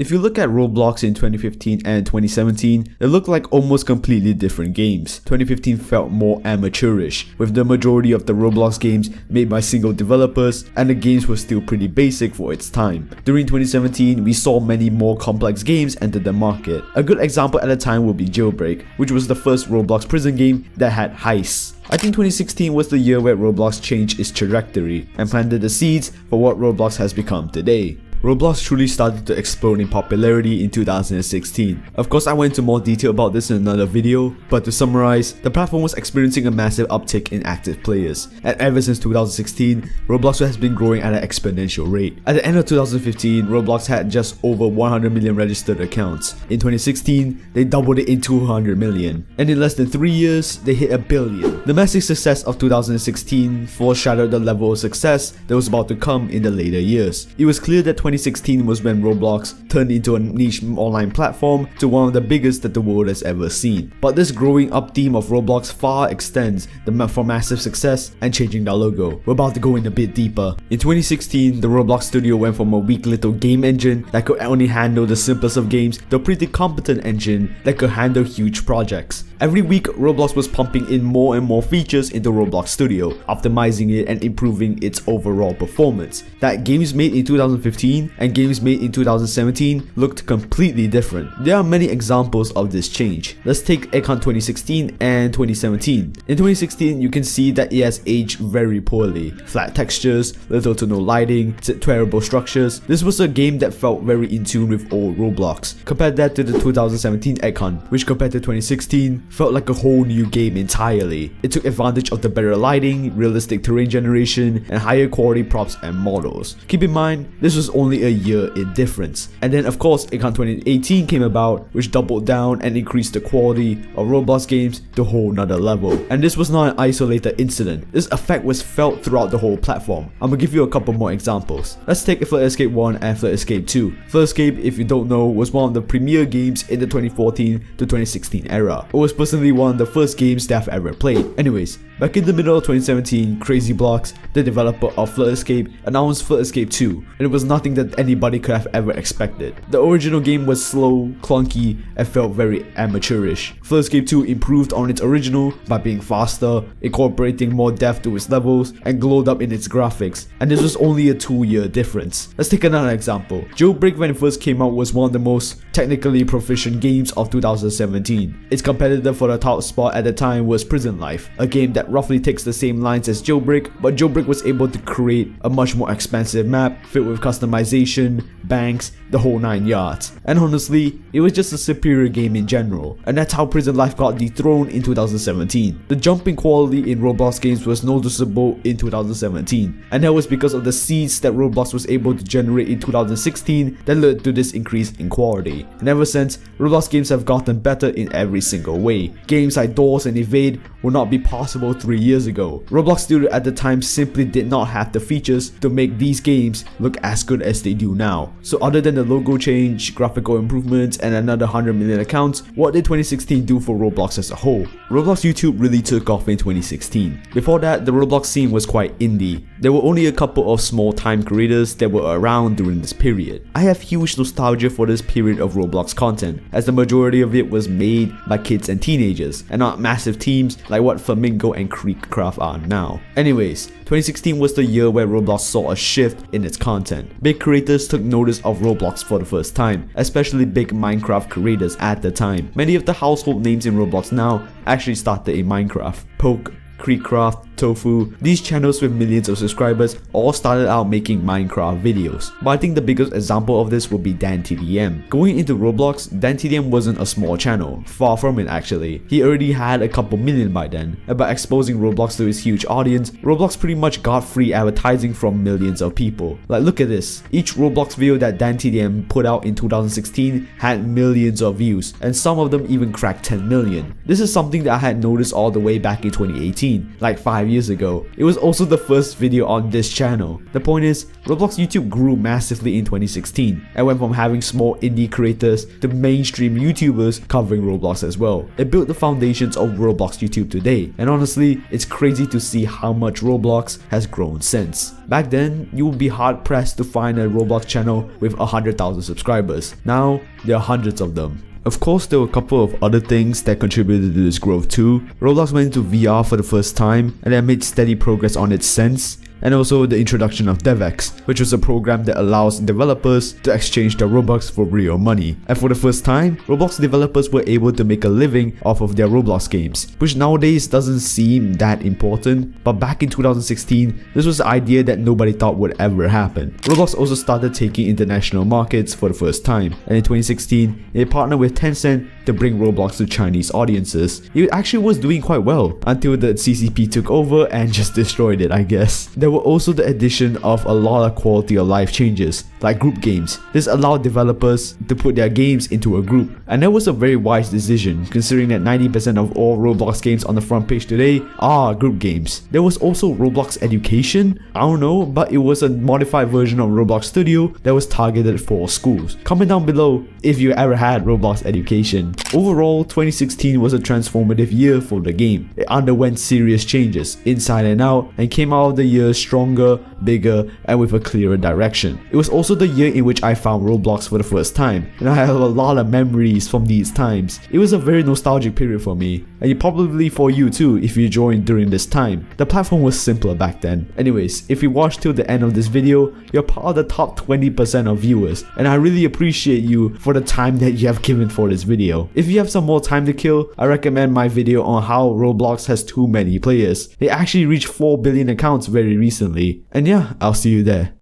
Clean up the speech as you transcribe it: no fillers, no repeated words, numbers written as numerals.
If you look at Roblox in 2015 and 2017, they look like almost completely different games. 2015 felt more amateurish, with the majority of the Roblox games made by single developers, and the games were still pretty basic for its time. During 2017, we saw many more complex games enter the market. A good example at the time would be Jailbreak, which was the first Roblox prison game that had heists. I think 2016 was the year where Roblox changed its trajectory and planted the seeds for what Roblox has become today. Roblox truly started to explode in popularity in 2016. Of course, I went into more detail about this in another video, but to summarize, the platform was experiencing a massive uptick in active players, and ever since 2016, Roblox has been growing at an exponential rate. At the end of 2015, Roblox had just over 100 million registered accounts. In 2016, they doubled it in 200 million, and in less than 3 years, they hit 1 billion. The massive success of 2016 foreshadowed the level of success that was about to come in the later years. It was clear that 2016 was when Roblox turned into a niche online platform to one of the biggest that the world has ever seen. But this growing up theme of Roblox far extends for massive success and changing their logo. We're about to go in a bit deeper. In 2016, the Roblox studio went from a weak little game engine that could only handle the simplest of games to a pretty competent engine that could handle huge projects. Every week, Roblox was pumping in more and more features into Roblox Studio, optimizing it and improving its overall performance. That games made in 2015 and games made in 2017 looked completely different. There are many examples of this change. Let's take Econ 2016 and 2017. In 2016, you can see that it has aged very poorly. Flat textures, little to no lighting, terrible structures. This was a game that felt very in tune with old Roblox. Compare that to the 2017 Econ, which compared to 2016, felt like a whole new game entirely. It took advantage of the better lighting, realistic terrain generation, and higher quality props and models. Keep in mind, this was only a year in difference. And then of course, Econ 2018 came about, which doubled down and increased the quality of Roblox games to a whole nother level. And this was not an isolated incident. This effect was felt throughout the whole platform. I'm gonna give you a couple more examples. Let's take Flood Escape 1 and Flood Escape 2. Flood Escape, if you don't know, was one of the premier games in the 2014 to 2016 era. It was personally one of the first games that I've ever played. Anyways, back in the middle of 2017, Crazy Blocks, the developer of Flood Escape, announced Flood Escape 2, and it was nothing that anybody could have ever expected. The original game was slow, clunky, and felt very amateurish. Flood Escape 2 improved on its original by being faster, incorporating more depth to its levels, and glowed up in its graphics, and this was only a 2-year difference. Let's take another example. Jailbreak, when it first came out, was one of the most technically proficient games of 2017. Its competitor for the top spot at the time was Prison Life, a game that roughly takes the same lines as Jailbreak, but Jailbreak was able to create a much more expansive map filled with customization, banks, the whole 9 yards. And honestly, it was just a superior game in general, and that's how Prison Life got dethroned in 2017. The jump in quality in Roblox games was noticeable in 2017, and that was because of the seeds that Roblox was able to generate in 2016 that led to this increase in quality. And ever since, Roblox games have gotten better in every single way. Games like Doors and Evade would not be possible 3 years ago. Roblox Studio at the time simply did not have the features to make these games look as good as they do now. So other than the logo change, graphical improvements, and another 100 million accounts, what did 2016 do for Roblox as a whole? Roblox YouTube really took off in 2016. Before that, the Roblox scene was quite indie. There were only a couple of small time creators that were around during this period. I have huge nostalgia for this period of Roblox content, as the majority of it was made by kids and teenagers, and not massive teams like what Flamingo and Creekcraft are now. Anyways, 2016 was the year where Roblox saw a shift in its content. Big creators took notice of Roblox for the first time, especially big Minecraft creators at the time. Many of the household names in Roblox now actually started in Minecraft. Poke, Creekcraft, Tofu, these channels with millions of subscribers all started out making Minecraft videos. But I think the biggest example of this would be DanTDM. Going into Roblox, DanTDM wasn't a small channel, far from it actually. He already had a couple million by then, and by exposing Roblox to his huge audience, Roblox pretty much got free advertising from millions of people. Like, look at this. Each Roblox video that DanTDM put out in 2016 had millions of views, and some of them even cracked 10 million. This is something that I had noticed all the way back in 2018. 2016, like 5 years ago. It was also the first video on this channel. The point is, Roblox YouTube grew massively in 2016 and went from having small indie creators to mainstream YouTubers covering Roblox as well. It built the foundations of Roblox YouTube today, and honestly, it's crazy to see how much Roblox has grown since. Back then, you would be hard pressed to find a Roblox channel with 100,000 subscribers. Now, there are hundreds of them. Of course, there were a couple of other things that contributed to this growth too. Roblox went into VR for the first time and then made steady progress on its Sense, and also the introduction of DevX, which was a program that allows developers to exchange their Robux for real money. And for the first time, Roblox developers were able to make a living off of their Roblox games, which nowadays doesn't seem that important, but back in 2016, this was an idea that nobody thought would ever happen. Roblox also started taking international markets for the first time, and in 2016, it partnered with Tencent to bring Roblox to Chinese audiences. It actually was doing quite well until the CCP took over and just destroyed it, I guess. There were also the addition of a lot of quality of life changes, like group games. This allowed developers to put their games into a group, and that was a very wise decision considering that 90% of all Roblox games on the front page today are group games. There was also Roblox Education, I don't know, but it was a modified version of Roblox Studio that was targeted for schools. Comment down below if you ever had Roblox Education. Overall, 2016 was a transformative year for the game. It underwent serious changes inside and out and came out of the year stronger, bigger, and with a clearer direction. It was also the year in which I found Roblox for the first time, and I have a lot of memories from these times. It was a very nostalgic period for me, and probably for you too if you joined during this time. The platform was simpler back then. Anyways, if you watched till the end of this video, you're part of the top 20% of viewers, and I really appreciate you for the time that you have given for this video. If you have some more time to kill, I recommend my video on how Roblox has too many players. They actually reached 4 billion accounts very recently. And yeah, I'll see you there.